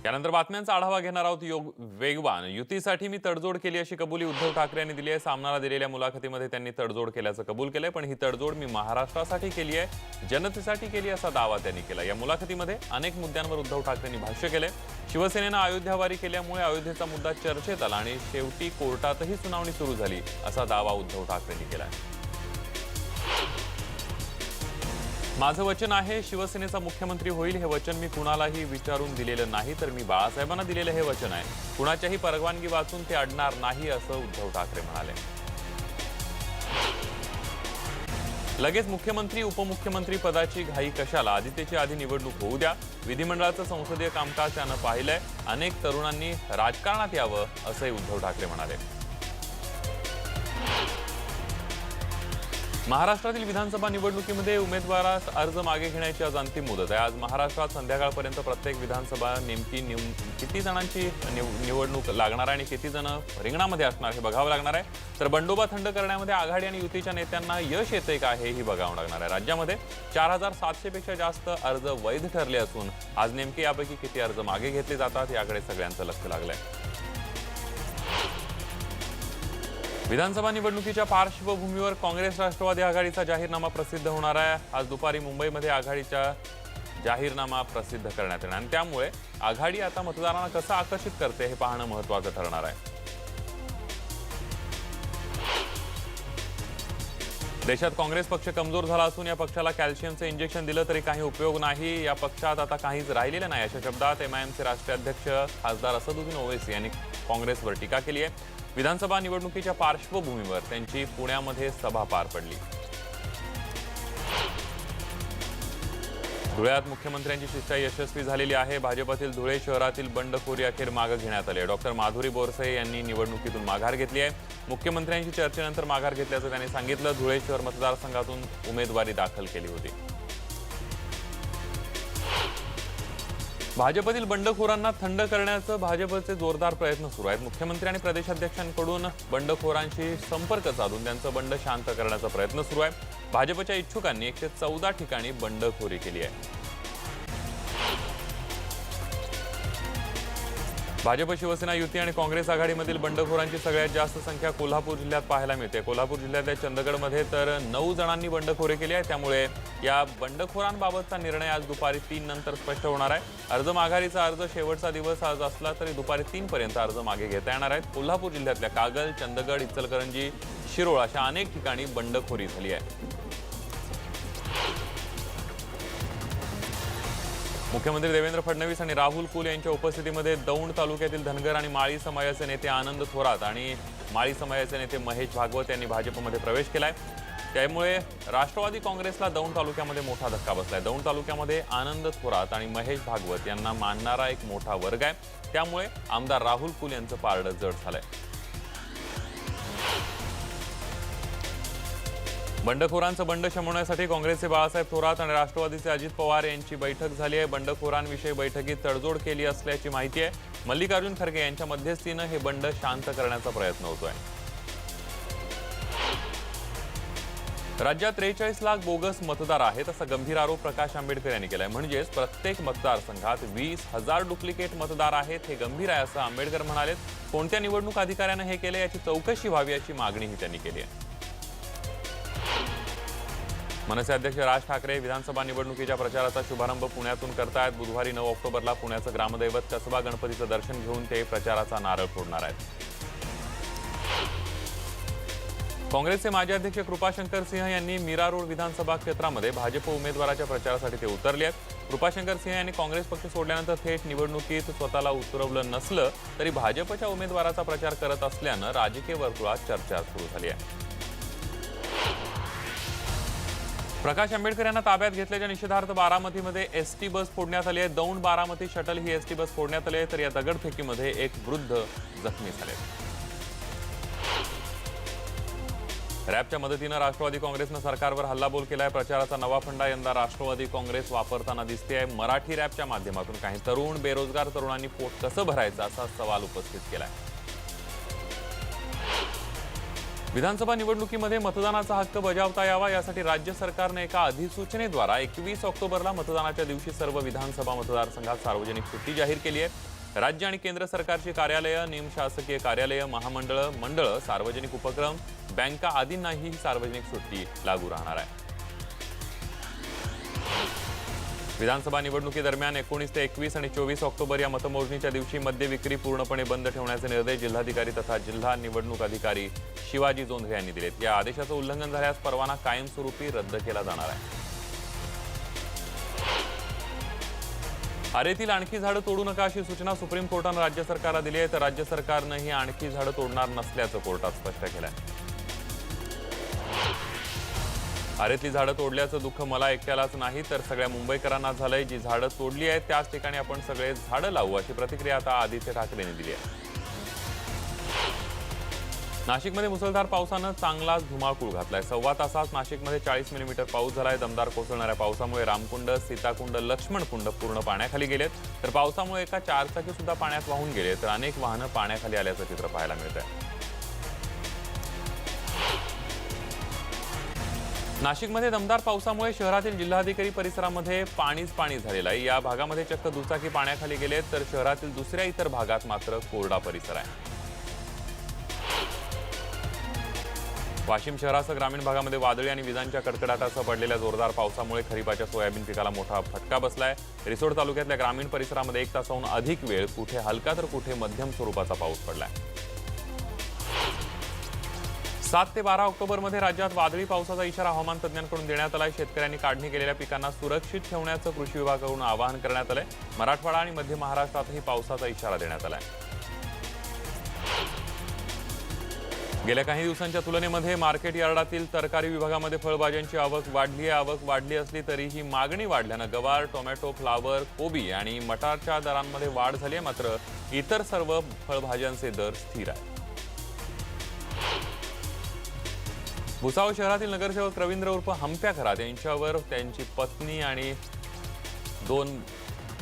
यानंतर बातम्यांचा आढावा घेणार आहोत. वेगवान युतीसाठी मी तडजोड केली अशी कबुली उद्धव ठाकरे यांनी दिली आहे. सामनाला दिलेल्या मुलाखतीमध्ये त्यांनी तडजोड केल्याचं कबूल केलंय, पण ही तडजोड मी महाराष्ट्रासाठी केली आहे, जनतेसाठी केली असा दावा त्यांनी केला. या मुलाखतीमध्ये अनेक मुद्द्यांवर उद्धव ठाकरेंनी भाष्य केले. शिवसेनेनं अयोध्यावारी केल्यामुळे अयोध्येचा मुद्दा चर्चेत आला आणि शेवटी कोर्टातही सुनावणी सुरू झाली असा दावा उद्धव ठाकरेंनी केला. माझं वचन आहे, शिवसेनेचा मुख्यमंत्री होईल. हे वचन मी कुणालाही विचारून दिलेलं नाही, तर मी बाळासाहेबांना दिलेलं हे वचन आहे. कुणाच्याही परवानगी वाचून ते अडणार नाही असं उद्धव ठाकरे म्हणाले. लगेच मुख्यमंत्री उपमुख्यमंत्री पदाची घाई कशाला? आधी त्याची आधी निवडणूक होऊ द्या. विधिमंडळाचं संसदीय कामकाज त्यानं पाहिलंय. अनेक तरुणांनी राजकारणात यावं असंही उद्धव ठाकरे म्हणाले. महाराष्ट्रातील विधानसभा निवडणुकीमध्ये उमेदवारास अर्ज मागे घेण्याची आज अंतिम मुदत आहे. आज महाराष्ट्रात संध्याकाळपर्यंत प्रत्येक विधानसभा नेमकी किती जणांची निवडणूक लागणार आहे आणि किती जण रिंगणामध्ये असणार हे बघावं लागणार आहे. तर बंडोबा थंड करण्यामध्ये आघाडी आणि युतीच्या नेत्यांना यश येते का हेही बघावं लागणार आहे. राज्यामध्ये 4700 पेक्षा जास्त अर्ज वैध ठरले असून आज नेमके यापैकी किती अर्ज मागे घेतले जातात याकडे सगळ्यांचं लक्ष लागलंय. विधानसभा निवडणुकीच्या पार्श्वभूमीवर काँग्रेस राष्ट्रवादी आघाडीचा जाहीरनामा प्रसिद्ध होणार आहे. आज दुपारी मुंबईमध्ये आघाडीचा जाहीरनामा प्रसिद्ध करण्यात येणार आणि त्यामुळे आघाडी आता मतदारांना कसं आकर्षित करते हे पाहणं महत्त्वाचं ठरणार आहे. देशात काँग्रेस पक्ष कमजोर झाला असून या पक्षाला कॅल्शियमचं इंजेक्शन दिलं तरी काही उपयोग नाही. या पक्षात आता काहीच राहिलेलं नाही अशा शब्दात एमआयएमचे राष्ट्रीय अध्यक्ष खासदार असदुद्दीन ओवैसी यांनी काँग्रेसवर टीका केली आहे. विधानसभा निवडणुकीच्या पार्श्वभूमीवर त्यांची पुण्यामध्ये सभा पार पडली. धुळ्यात मुख्यमंत्र्यांची शिष्टा यशस्वी झालेली आहे. भाजपतील धुळे शहरातील बंडखोरी अखेर मागे घेण्यात आली आहे. डॉक्टर माधुरी बोरसे यांनी निवडणुकीतून माघार घेतली आहे. मुख्यमंत्र्यांची चर्चेनंतर माघार घेतल्याचं त्यांनी सांगितलं. धुळे शहर मतदारसंघातून उमेदवारी दाखल केली होती. भाजपतील बंडखोरांना थंड करण्याचं भाजपचे जोरदार प्रयत्न सुरू आहेत. मुख्यमंत्री आणि प्रदेशाध्यक्षांकडून बंडखोरांशी संपर्क साधून त्यांचं बंड शांत करण्याचा प्रयत्न सुरू आहे. भाजपच्या इच्छुकांनी 114 ठिकाणी बंडखोरी केली आहे. भाजप शिवसेना युती आणि काँग्रेस आघाडीमधील बंडखोरांची सगळ्यात जास्त संख्या कोल्हापूर जिल्ह्यात पाहायला मिळते. कोल्हापूर जिल्ह्यातल्या चंदगडमध्ये तर 9 जणांनी बंडखोरी केली आहे. त्यामुळे या बंडखोरांबाबतचा निर्णय आज दुपारी 3 नंतर स्पष्ट होणार आहे. अर्ज माघारीचा अर्ज शेवटचा दिवस आज असला तरी दुपारी 3 पर्यंत अर्ज मागे घेता येणार आहेत. कोल्हापूर जिल्ह्यातल्या कागल, चंदगड, इचलकरंजी, शिरोळ अशा अनेक ठिकाणी बंडखोरी झाली आहे. मुख्यमंत्री देवेंद्र फडणवीस आणि राहुल कुल यांच्या उपस्थितीमध्ये दौंड तालुक्यातील धनगर आणि माळी समाजाचे नेते आनंद थोरात आणि माळी समाजाचे नेते महेश भागवत यांनी भाजपमध्ये प्रवेश केलाय. त्यामुळे राष्ट्रवादी काँग्रेसला दौंड तालुक्यामध्ये मोठा धक्का बसलाय. दौंड तालुक्यामध्ये आनंद थोरात आणि महेश भागवत यांना मानणारा एक मोठा वर्ग आहे. त्यामुळे आमदार राहुल कुल यांचं पारडं जड झालंय. बंडखोरांचं बंड शमवण्यासाठी काँग्रेसचे बाळासाहेब थोरात आणि राष्ट्रवादीचे अजित पवार यांची बैठक झाली आहे. बंडखोरांविषयी बैठकीत तडजोड केली असल्याची माहिती आहे. मल्लिकार्जुन खरगे यांच्या मध्यस्थीनं हे बंड शांत करण्याचा प्रयत्न होतोय. राज्यात 43 लाख बोगस मतदार आहेत असा गंभीर आरोप प्रकाश आंबेडकर यांनी केलाय. म्हणजेच प्रत्येक मतदारसंघात 20,000 डुप्लिकेट मतदार आहेत. हे गंभीर आहे असं आंबेडकर म्हणाले. कोणत्या निवडणूक अधिकाऱ्यानं हे केले याची चौकशी व्हावी अशी मागणीही त्यांनी केली आहे. मनसे अध्यक्ष राज ठाकरे विधानसभा निवडणुकीच्या प्रचाराचा शुभारंभ पुण्यातून करतायत. बुधवारी 9 ऑक्टोबरला पुण्याचं ग्रामदैवत कसबा गणपतीचं दर्शन घेऊन ते प्रचाराचा नारळ फोडणार आहेत. काँग्रेसचे माजी अध्यक्ष कृपाशंकर सिंह यांनी मीरा रोड विधानसभा क्षेत्रामध्ये भाजप उमेदवाराच्या प्रचारासाठी ते उतरले आहेत. कृपाशंकर सिंह यांनी काँग्रेस पक्ष सोडल्यानंतर थेट निवडणुकीत स्वतःला उतरवलं नसलं तरी भाजपच्या उमेदवाराचा प्रचार करत असल्यानं राजकीय वर्तुळात चर्चा सुरू झाली आहे. प्रकाश आंबेडकर यांना ताब्यात घेतल्याच्या निषेधार्थ बारामतीमध्ये एसटी बस फोडण्यात आली आहे. दौंड बारामती शटल ही एसटी बस फोडण्यात आली आहे. तर या दगडफेकीमध्ये एक वृद्ध जखमी झाले. रॅपच्या मदतीनं राष्ट्रवादी काँग्रेसनं सरकारवर हल्लाबोल केलाय. प्रचाराचा नवा फंडा यंदा राष्ट्रवादी काँग्रेस वापरताना दिसतेय. मराठी रॅपच्या माध्यमातून काही तरुण बेरोजगार तरुणांनी पोट कसं भरायचं असा सवाल उपस्थित केलाय. विधानसभा निवडणुकीमध्ये मतदानाचा हक्क बजावता यावा यासाठी राज्य सरकारने एका अधिसूचनेद्वारे 21 ऑक्टोबरला मतदानाच्या दिवशी सर्व विधानसभा मतदारसंघात सार्वजनिक सुट्टी जाहीर केली आहे. राज्य आणि केंद्र सरकारची कार्यालय, निमशासकीय कार्यालय, महामंडळ, मंडळ, सार्वजनिक उपक्रम, बँका आदींनाही ही सार्वजनिक सुट्टी लागू राहणार आहे. विधानसभा निवडणुकीदरम्यान 19 ते 21 आणि 24 ऑक्टोबर या मतमोजणीच्या दिवशी मद्य विक्री पूर्णपणे बंद ठेवण्याचे निर्देश जिल्हाधिकारी तथा जिल्हा निवडणूक अधिकारी शिवाजी जोंधळे यांनी दिलेत. या आदेशाचं उल्लंघन झाल्यास परवाना कायमस्वरूपी रद्द केला जाणार आहे. आरेतील आणखी झाडं तोडू नका अशी सूचना सुप्रीम कोर्टानं राज्य सरकारला दिली आहे, तर राज्य सरकारनंही आणखी झाडं तोडणार नसल्याचं कोर्टात स्पष्ट केलं आहे. आरेतली झाडं तोडल्याचं दुःख मला एकट्यालाच नाही तर सगळ्या मुंबईकरांना झालंय. जी झाडं तोडली आहेत त्याच ठिकाणी आपण सगळे झाडं लावू अशी प्रतिक्रिया आता आदित्य ठाकरेंनी दिली आहे. नाशिकमध्ये मुसळधार पावसानं चांगलाच धुमाकूळ घातलाय. सव्वा तासात नाशिकमध्ये 40 मिलीमीटर पाऊस झालाय. दमदार कोसळणाऱ्या पावसामुळे रामकुंड, सीताकुंड, लक्ष्मणकुंड पूर्ण पाण्याखाली गेलेत, तर पावसामुळे एका चारचाकी सुद्धा पाण्यात वाहून गेले, तर अनेक वाहनं पाण्याखाली आल्याचं चित्र पाहायला मिळत आहे. नाशिकमध्ये दमदार पावसामुळे शहरातील जिल्हाधिकारी परिसरामध्ये पाणीच पाणी झालेलं आहे. या भागामध्ये चक्क दुचाकी पाण्याखाली गेलेत, तर शहरातील दुसऱ्या इतर भागात मात्र कोरडा परिसर आहे. वाशिम शहरासह ग्रामीण भागामध्ये वादळी आणि विजांच्या कडकडाटासह पडलेल्या जोरदार पावसामुळे खरीपाच्या सोयाबीन पिकाला मोठा फटका बसलाय. रिसोड तालुक्यातल्या ग्रामीण परिसरामध्ये 1 तासाहून अधिक वेळ कुठे हलका तर कुठे मध्यम स्वरूपाचा पाऊस पडलाय. 7 ते 12 ऑक्टोबरमध्ये राज्यात वादळी पावसाचा इशारा हवामान तज्ज्ञांकडून देण्यात आलाय. शेतकऱ्यांनी काढणी केलेल्या पिकांना सुरक्षित ठेवण्याचं कृषी विभागाकडून आवाहन करण्यात आलंय. मराठवाडा आणि मध्य महाराष्ट्रातही पावसाचा इशारा देण्यात आलाय. गेल्या काही दिवसांच्या तुलनेमध्ये मार्केट यार्डातील तरकारी विभागामध्ये फळभाज्यांची आवक वाढली आहे. आवक वाढली असली तरीही मागणी वाढल्यानं गवार, टोमॅटो, फ्लावर, कोबी आणि मटारच्या दरांमध्ये वाढ झाली आहे. मात्र इतर सर्व फळभाज्यांचे दर स्थिर आहेत. भुसावळ शहरातील नगरसेवक रवींद्र उर्फ हंप्या खरात यांच्यावर त्यांची पत्नी आणि 2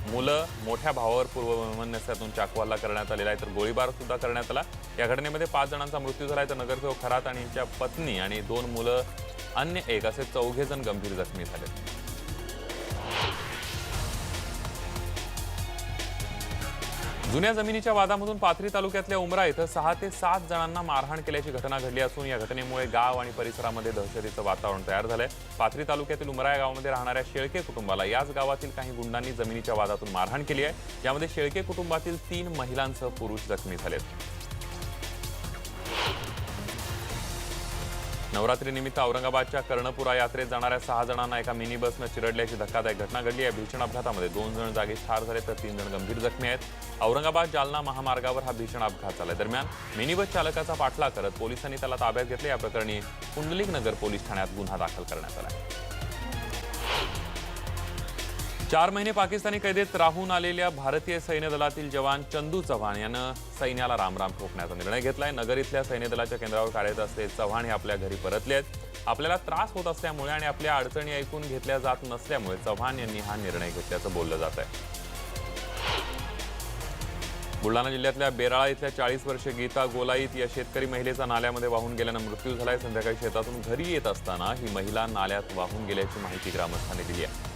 मुलं मोठ्या भावावर पूर्ववैमनस्यातून चाकू करण्यात आलेला आहे, तर गोळीबार सुद्धा करण्यात आला. या घटनेमध्ये 5 जणांचा मृत्यू झाला आहे, तर नगरसेवक खरात आणि यांच्या पत्नी आणि 2 मुलं अन्य एक असे 4 जण गंभीर जखमी झाले. जुन्या जमिनीच्या वादामधून पाथरी तालुक्यातल्या उमरा इथं 6 ते 7 जणांना मारहाण केल्याची घटना घडली असून या घटनेमुळे गाव आणि परिसरामध्ये दहशतीचं वातावरण तयार झालंय. पाथरी तालुक्यातील उमरा या गावामध्ये राहणाऱ्या शेळके कुटुंबाला याच गावातील काही गुंडांनी जमिनीच्या वादातून मारहाण केली आहे. यामध्ये शेळके कुटुंबातील 3 महिलांसह पुरुष जखमी झालेत. नवरात्रीनिमित्त औरंगाबादच्या कर्णपुरा यात्रेत जाणाऱ्या 6 जणांना एका मिनी बसनं चिरडल्याची धक्कादायक घटना घडली. या भीषण अपघातामध्ये 2 जण जागीच ठार झाले तर 3 जण गंभीर जखमी आहेत. औरंगाबाद जालना महामार्गावर हा भीषण अपघात झाला. दरम्यान मिनी बस चालकाचा पाठलाग करत पोलिसांनी त्याला ताब्यात घेतले. या प्रकरणी पुंडलिक नगर पोलीस ठाण्यात गुन्हा दाखल करण्यात आला. 4 महिने पाकिस्तानी कैदेत राहून आलेल्या भारतीय सैन्य दलातील जवान चंदू चव्हाण यानं सैन्याला रामराम ठोकण्याचा निर्णय घेतलाय. नगर इथल्या सैन्य दलाच्या केंद्रावर कार्यरत असलेले चव्हाण हे आपल्या घरी परतले आहेत. आपल्याला त्रास होत असल्यामुळे आणि आपल्या अडचणी ऐकून घेतल्या जात नसल्यामुळे चव्हाण यांनी हा निर्णय घेतल्याचं बोललं जात आहे. बुलढाणा जिल्ह्यातल्या बेराळा इथल्या 40 वर्षीय गीता गोलाईत या शेतकरी महिलेचा नाल्यामध्ये वाहून गेल्यानं मृत्यू झालाय. संध्याकाळी शेतातून घरी येत असताना ही महिला नाल्यात वाहून गेल्याची माहिती ग्रामस्थांनी दिली आहे.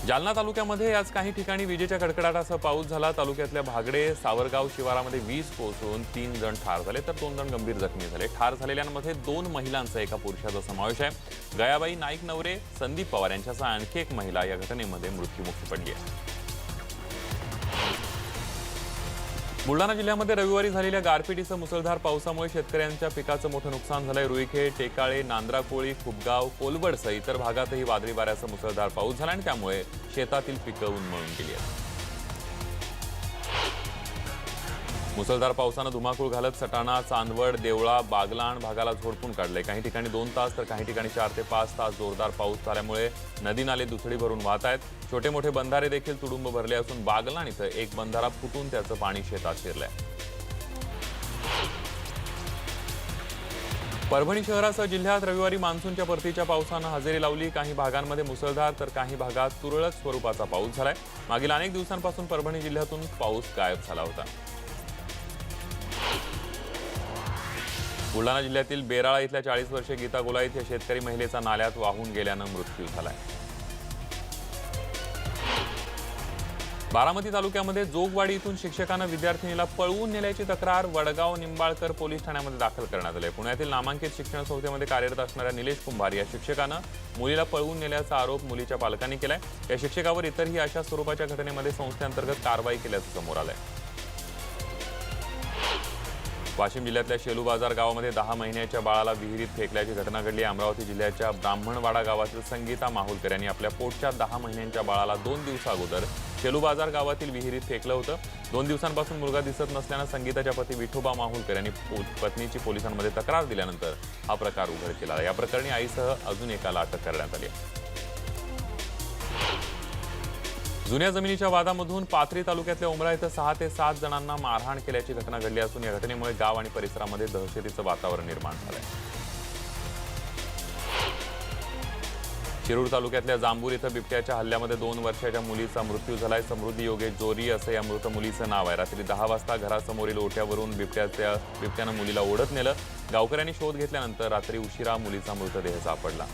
जालना तालुक्यामध्ये आज काही ठिकाणी विजेच्या कडकडाटासह पाऊस झाला. तालुक्यातल्या भागडे सावरगाव शिवारामध्ये वीज कोसळून 3 जण ठार झाले तर 2 जण गंभीर जखमी झाले. ठार झालेल्यांमध्ये 2 महिलांचा एका पुरुषाचा समावेश आहे. गयाबाई नाईक नवरे, संदीप पवार यांच्यासह आणखी एक महिला या घटनेमध्ये मृत्युमुखी पडली आहे. बुलढाणा जिल्ह्यामध्ये रविवारी झालेल्या गारपिटीसह मुसळधार पावसामुळे शेतकऱ्यांच्या पिकाचं मोठं नुकसान झालंय. रुईखेड, टेकाळे, नांद्राकोळी, खुबगाव, कोलवडसह इतर भागातही वादळी वाऱ्यासह मुसळधार पाऊस झाला आणि त्यामुळे शेतातील पिकं उन्मळून गेली आहेत. मुसळधार पावसानं धुमाकूळ घालत सटाणा, चांदवड, देवळा, बागलाण भागाला झोडपून काढले. काही ठिकाणी 2 तास तर काही ठिकाणी 4 ते 5 तास जोरदार पाऊस झाल्यामुळे नदी नाले दुथडी भरून वाहत आहेत. छोटे मोठे बंधारे देखील तुडुंब भरले असून बागलाण इथं एक बंधारा फुटून त्याचं पाणी शेतात शिरलंय. परभणी शहरासह जिल्ह्यात रविवारी मान्सूनच्या परतीच्या पावसानं हजेरी लावली. काही भागांमध्ये मुसळधार तर काही भागात तुरळक स्वरूपाचा पाऊस झालाय. मागील अनेक दिवसांपासून परभणी जिल्ह्यातून पाऊस गायब झाला होता. बुलढाणा जिल्ह्यातील बेराळा इथल्या 40 वर्षीय गीता गोलाईत या शेतकरी महिलेचा नाल्यात वाहून गेल्यानं मृत्यू झालाय. बारामती तालुक्यामध्ये जोगवाडी इथून शिक्षकानं विद्यार्थिनीला पळवून नेल्याची तक्रार वडगाव निंबाळकर पोलीस ठाण्यामध्ये दाखल करण्यात आली आहे। पुण्यातील नामांकित शिक्षण संस्थेमध्ये कार्यरत असणाऱ्या निलेश कुंभार या शिक्षकानं मुलीला पळवून नेल्याचा आरोप मुलीच्या पालकांनी केलाय। या शिक्षकावर इतरही अशा स्वरूपाच्या घटनेमध्ये संस्थेअंतर्गत कारवाई केल्याचं समोर आलंय। वाशिम जिल्ह्यातल्या शेलू बाजार गावामध्ये 10 महिन्याच्या बाळाला विहिरीत फेकल्याची घटना घडली। अमरावती जिल्ह्याच्या ब्राह्मणवाडा गावातील संगीता माहुलकर यांनी आपल्या पोटच्या 10 महिन्यांच्या बाळाला 2 दिवसाअगोदर शेलू बाजार गावातील विहिरीत फेकलं होतं। 2 दिवसांपासून मुलगा दिसत नसल्यानं संगीताच्या पती विठोबा माहुलकर यांनी पत्नीची पोलिसांमध्ये तक्रार दिल्यानंतर हा प्रकार उघडकीला आला। या प्रकरणी आईसह अजून एकाला अटक करण्यात आली आहे। जुन्या जमिनीच्या वादामधून पाथरी तालुक्यातल्या उमरा इथं 6 ते 7 जणांना मारहाण केल्याची घटना घडली असून या घटनेमुळे गाव आणि परिसरामध्ये दहशतीचं वातावरण निर्माण झालंय। शिरूर तालुक्यातल्या जांभूर इथं बिबट्याच्या हल्ल्यामध्ये 2 वर्षाच्या मुलीचा मृत्यू झालाय। समृद्धी योगेश जोरी असं या मृत मुलीचं नाव आहे। रात्री 10 वाजता घरासमोरील ओट्यावरून बिबट्यानं मुलीला ओढत नेलं। गावकऱ्यांनी शोध घेतल्यानंतर रात्री उशिरा मुलीचा मृतदेह सापडला।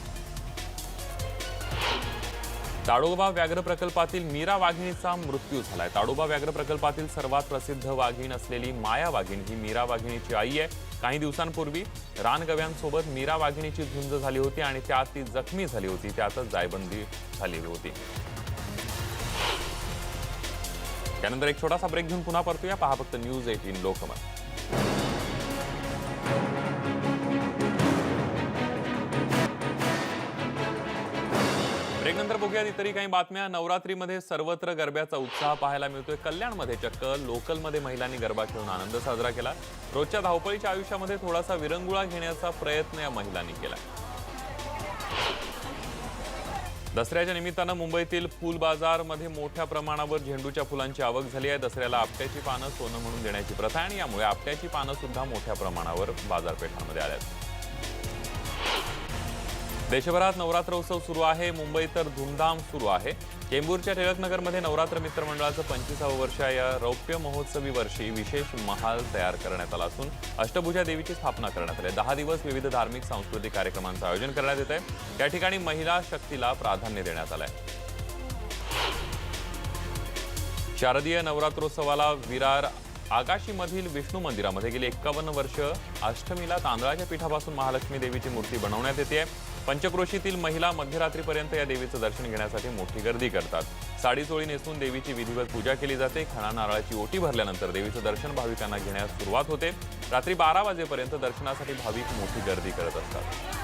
ताडोबा व्याघ्र प्रकल्पातील मीरा वाघिणीचा मृत्यू झालाय। ताडोबा व्याघ्र प्रकल्पातील सर्वात प्रसिद्ध वाघीण असलेली माया वाघीण ही मीरा वाघिणीची आई आहे। काही दिवसांपूर्वी रानगव्यांसोबत मीरा वाघिणीची झुंज झाली होती आणि त्यात ती जखमी झाली होती, त्यातच जायबंदी झालेली होती। त्यानंतर एक छोटासा ब्रेक घेऊन पुन्हा परतूया। पहा फक्त न्यूज 18 लोकमत। ब्रेकनंतर बघूयात इतरही काही बातम्या। नवरात्रीमध्ये सर्वत्र गरब्याचा उत्साह पाहायला मिळतोय। कल्याणमध्ये चक्क लोकलमध्ये महिलांनी गरबा खेळून आनंद साजरा केला। रोजच्या धावपळीच्या आयुष्यामध्ये थोडासा विरंगुळा घेण्याचा प्रयत्न या महिलांनी केला। दसऱ्याच्या निमित्तानं मुंबईतील फुल बाजारमध्ये मोठ्या प्रमाणावर झेंडूच्या फुलांची आवक झाली आहे। दसऱ्याला आपट्याची पानं सोनं म्हणून देण्याची प्रथा आहे आणि यामुळे आपट्याची पानं सुद्धा मोठ्या प्रमाणावर बाजारपेठांमध्ये आल्यात। देशभरात नवरात्र उत्सव सुरू आहे। मुंबईत तर धूमधाम सुरू आहे। चेंबूरच्या टिळकनगरमध्ये नवरात्र मित्र मंडळाचं 25वं वर्ष या रौप्य महोत्सवी वर्षी विशेष महाल तयार करण्यात आला असून अष्टभुजा देवीची स्थापना करण्यात आली। 10 दिवस विविध धार्मिक सांस्कृतिक कार्यक्रमांचं आयोजन करण्यात येत आहे। त्या ठिकाणी महिला शक्तीला प्राधान्य देण्यात आलंय। शारदीय नवरात्रोत्सवाला विरार आकाशीमधील विष्णू मंदिरामध्ये गेली 51 वर्ष अष्टमीला तांदळाच्या पिठापासून महालक्ष्मी देवीची मूर्ती बनवण्यात येते। पंचक्रोशीतील महिला मध्यरात्रीपर्यंत या देवीचं दर्शन घेण्यासाठी मोठी गर्दी करतात। साडी चोळी नेसून देवीची विधिवत पूजा केली जाते। खणा नारळाची ओटी भरल्यानंतर देवीचं दर्शन भाविकांना घेण्यास सुरुवात होते। रात्री 12 वाजेपर्यंत दर्शनासाठी भाविक मोठी गर्दी करत असतात।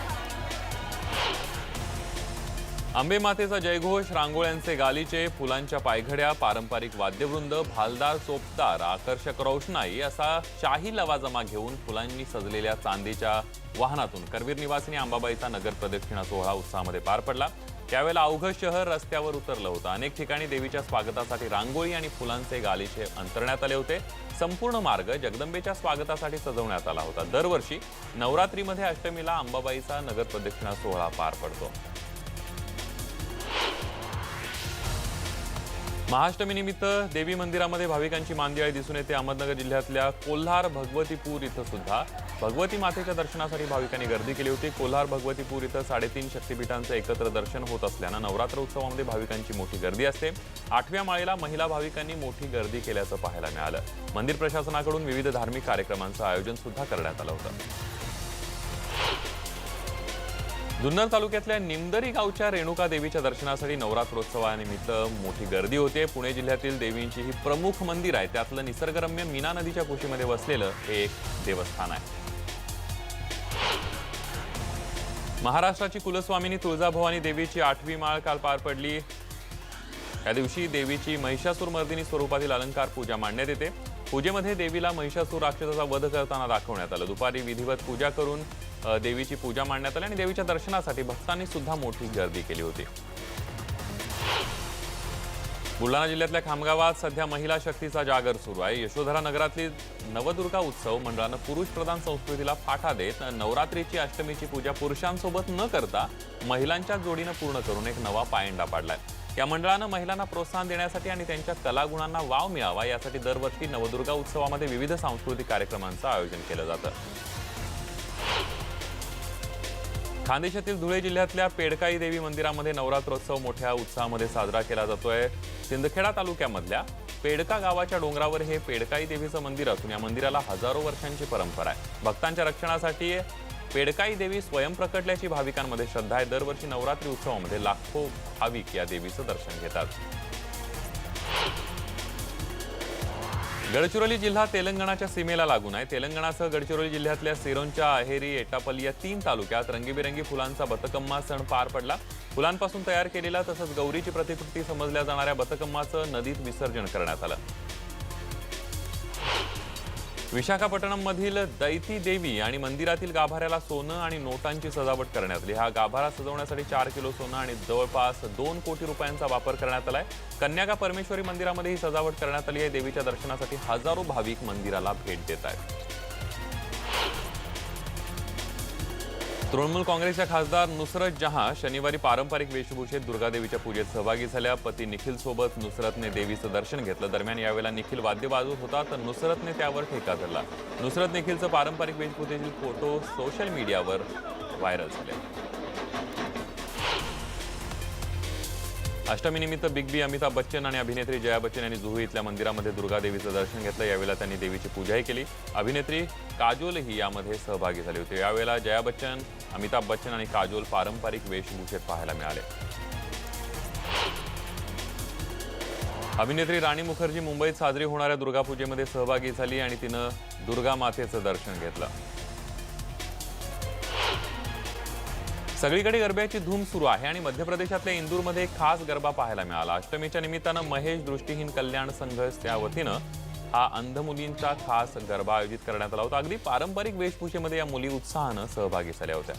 अंबे मातेचा जयघोष, रांगोळ्यांचे गालिचे, फुलांच्या पायघड्या, पारंपरिक वाद्यवृंद, भालदार, चोपदार, आकर्षक रोषणाई असा शाही लवाजमा घेऊन फुलांनी सजलेल्या चांदीच्या वाहनातून करवीर निवासिनी अंबाबाईचा नगर प्रदक्षिणा सोहळा उत्साहामध्ये पार पडला। त्यावेळेला अवघं शहर रस्त्यावर उतरलं होतं। अनेक ठिकाणी देवीच्या स्वागतासाठी रांगोळी आणि फुलांचे गालिचे अंतरण्यात आले होते। संपूर्ण मार्ग जगदंबेच्या स्वागतासाठी सजवण्यात आला होता। दरवर्षी नवरात्रीमध्ये अष्टमीला अंबाबाईचा नगर प्रदक्षिणा सोहळा पार पडतो। महाअष्टमीनिमित्त देवी मंदिरामध्ये भाविकांची मांदियाळी दिसून येते। अहमदनगर जिल्ह्यातल्या कोल्हार भगवतीपूर इथं सुद्धा भगवती मातेच्या दर्शनासाठी भाविकांनी गर्दी केली होती। कोल्हार भगवतीपूर इथं 3.5 शक्तिपीठांचं एकत्र दर्शन होत असल्यानं नवरात्र उत्सवामध्ये भाविकांची मोठी गर्दी असते। 8व्या माळेला महिला भाविकांनी मोठी गर्दी केल्याचं पाहायला मिळालं। मंदिर प्रशासनाकडून विविध धार्मिक कार्यक्रमांचं आयोजन सुद्धा करण्यात आलं होतं। जुन्नर तालुक्यातल्या निमदरी गावच्या रेणुका देवीच्या दर्शनासाठी नवरात्रोत्सवानिमित्त मोठी गर्दी होते। पुणे जिल्ह्यातील देवींची ही प्रमुख मंदिर आहे। त्यातलं निसर्गरम्य मीना नदीच्या कुशीमध्ये वसलेलं हे एक देवस्थान आहे। महाराष्ट्राची कुलस्वामिनी तुळजाभवानी देवीची 8वी माळ काल पार पडली। या दिवशी देवीची महिषासूरमर्दिनी स्वरूपातील अलंकार पूजा मांडण्यात येते। पूजेमध्ये देवीला महिषासूर राक्षसाचा वध करताना दाखवण्यात आलं। दुपारी विधिवत पूजा करून देवीची पूजा मांडण्यात आली आणि देवीच्या दर्शनासाठी भक्तांनी सुद्धा मोठी गर्दी केली होती। बुलढाणा जिल्ह्यातल्या खामगावात सध्या महिला शक्तीचा जागर सुरू आहे। यशोधरा नगरातली नवदुर्गा उत्सव मंडळानं पुरुषप्रधान संस्कृतीला फाटा देत नवरात्रीची अष्टमीची पूजा पुरुषांसोबत न करता महिलांच्या जोडीनं पूर्ण करून एक नवा पायंडा पाडलाय। या मंडळानं महिलांना प्रोत्साहन देण्यासाठी आणि त्यांच्या कलागुणांना वाव मिळावा यासाठी दरवर्षी नवदुर्गा उत्सवामध्ये विविध सांस्कृतिक कार्यक्रमांचं आयोजन केलं जातं। खानदेशातील धुळे जिल्ह्यातल्या पेडकाई देवी मंदिरामध्ये नवरात्रोत्सव मोठ्या उत्साहामध्ये साजरा केला जातोय। सिंदखेडा तालुक्यामधल्या पेडका गावाच्या डोंगरावर हे पेडकाई देवीचं मंदिर असून या मंदिराला हजारो वर्षांची परंपरा आहे। भक्तांच्या रक्षणासाठी पेडकाई देवी स्वयं प्रकटल्याची भाविकांमध्ये श्रद्धा आहे। दरवर्षी नवरात्री उत्सवामध्ये लाखो भाविक या देवीचं दर्शन घेतात। गडचिरोली जिल्हा तेलंगणाच्या सीमेला लागून आहे। तेलंगणासह गडचिरोली जिल्ह्यातल्या सिरोंचा, अहेरी, एटापल्ली या 3 तालुक्यात रंगीबेरंगी फुलांचा बतकम्मा सण पार पडला। फुलांपासून तयार केलेला तसंच गौरीची प्रतिकृती समजल्या जाणाऱ्या बतकम्माचं नदीत विसर्जन करण्यात आलं। विशाखापट्टणममधील दैती देवी आणि मंदिरातील गाभाऱ्याला सोनं आणि नोटांची सजावट करण्यात आली। हा गाभारा सजवण्यासाठी 4 किलो सोनं आणि जवळपास 2 कोटी रुपयांचा वापर करण्यात आलाय। कन्याका परमेश्वरी मंदिरामध्ये ही सजावट करण्यात आली आहे। देवीच्या दर्शनासाठी हजारो भाविक मंदिराला भेट देत आहेत। तृणमूल काँग्रेसच्या खासदार नुसरत जहां शनिवारी पारंपरिक वेशभूषेत दुर्गादेवीच्या पूजेत सहभागी झाल्या। पती निखिल सोबत नुसरतने देवीचं दर्शन घेतलं। दरम्यान यावेळेला निखिल वाद्य वाजवत होता तर नुसरतने त्यावर ठेका धरला। नुसरत निखिलचं पारंपरिक वेशभूषेतील फोटो सोशल मीडियावर व्हायरल झाले। अष्टमीनिमित्त बिग बी अमिताभ बच्चन आणि अभिनेत्री जया बच्चन यांनी जुहू इथल्या मंदिरामध्ये दुर्गादेवीचं दर्शन घेतलं। यावेळेला त्यांनी देवीची पूजाही केली। अभिनेत्री काजोलही यामध्ये सहभागी झाली होती। यावेळेला जया बच्चन, अमिताभ बच्चन आणि काजोल पारंपरिक वेशभूषेत पाहायला मिळाले। अभिनेत्री राणी मुखर्जी मुंबईत साजरी होणाऱ्या दुर्गापूजेमध्ये सहभागी झाली आणि तिनं दुर्गा मातेचं दर्शन घेतलं। सगळीकडे गरब्याची धूम सुरू आहे आणि मध्य प्रदेशातल्या इंदूरमध्ये एक खास गरबा पाहायला मिळाला। अष्टमीच्या निमित्तानं महेश दृष्टीहीन कल्याण संघच्या वतीनं हा अंध मुलींचा खास गरबा आयोजित करण्यात आला होता। अगदी पारंपरिक वेशभूषेमध्ये या मुली उत्साहानं सहभागी झाल्या होत्या।